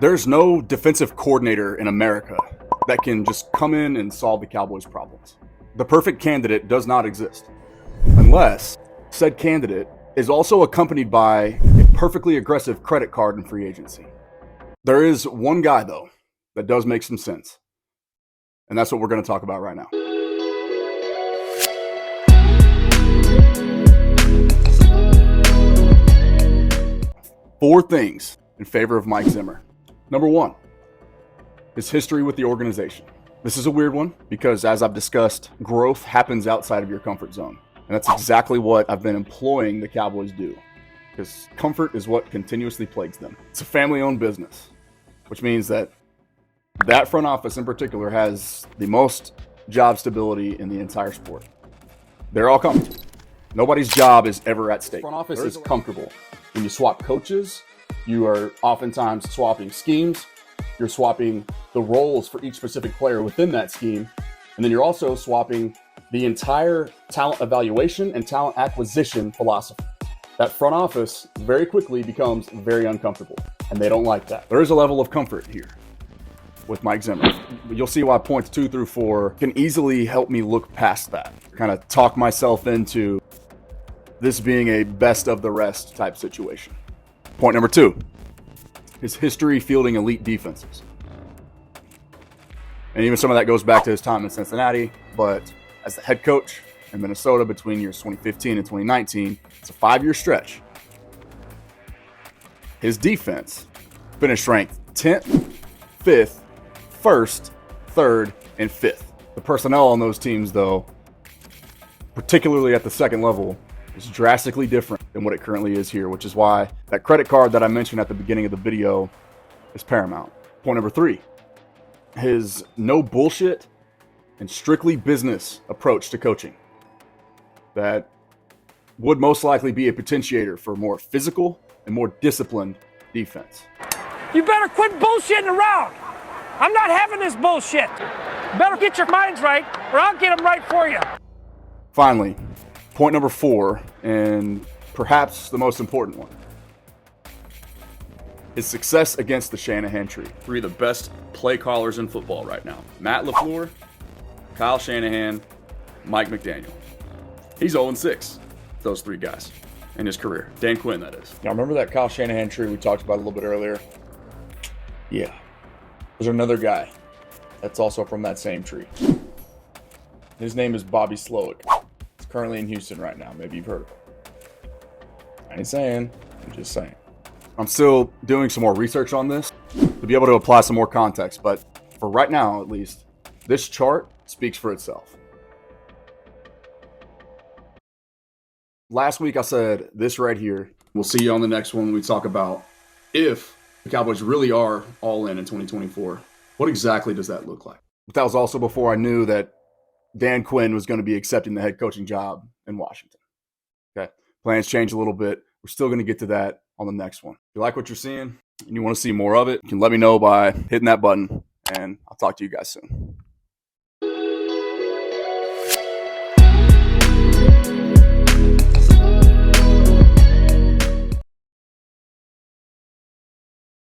There's no defensive coordinator in America that can just come in and solve the Cowboys' problems. The perfect candidate does not exist, unless said candidate is also accompanied by a perfectly aggressive credit card in free agency. There is one guy, though, that does make some sense, and that's what we're going to talk about right now. Four things in favor of Mike Zimmer. Number one, his history with the organization. This is a weird one because, as I've discussed, growth happens outside of your comfort zone. And that's exactly what I've been employing the Cowboys do, because comfort is what continuously plagues them. It's a family-owned business, which means that front office in particular has the most job stability in the entire sport. They're all comfortable. Nobody's job is ever at stake. Front office is comfortable. When you swap coaches, you are oftentimes swapping schemes. You're swapping the roles for each specific player within that scheme. And then you're also swapping the entire talent evaluation and talent acquisition philosophy. That front office very quickly becomes very uncomfortable, and they don't like that. There is a level of comfort here with Mike Zimmer. You'll see why points 2 through 4 can easily help me look past that, kind of talk myself into this being a best of the rest type situation. Point number 2, his history fielding elite defenses. And even some of that goes back to his time in Cincinnati, but as the head coach in Minnesota between years 2015 and 2019, it's a 5-year stretch. His defense finished ranked 10th, 5th, 1st, 3rd, and 5th. The personnel on those teams, though, particularly at the second level, is drastically different than what it currently is here, which is why that credit card that I mentioned at the beginning of the video is paramount. Point number 3, his no bullshit and strictly business approach to coaching that would most likely be a potentiator for more physical and more disciplined defense. You better quit bullshitting around. I'm not having this bullshit. Better get your minds right, or I'll get them right for you. Finally, point number 4, and perhaps the most important one, his success against the Shanahan tree. 3 of the best play callers in football right now. Matt LaFleur, Kyle Shanahan, Mike McDaniel. He's 0-6, those 3 guys in his career. Dan Quinn, that is. Now, remember that Kyle Shanahan tree we talked about a little bit earlier? Yeah. There's another guy that's also from that same tree. His name is Bobby Slowick. He's currently in Houston right now. Maybe you've heard of him. I ain't saying, I'm just saying. I'm still doing some more research on this to be able to apply some more context, but for right now, at least, this chart speaks for itself. Last week I said this right here. We'll see you on the next one when we talk about if the Cowboys really are all in 2024. What exactly does that look like? But that was also before I knew that Dan Quinn was going to be accepting the head coaching job in Washington. Okay, plans change a little bit. We're still going to get to that on the next one. If you like what you're seeing and you want to see more of it, you can let me know by hitting that button, and I'll talk to you guys soon.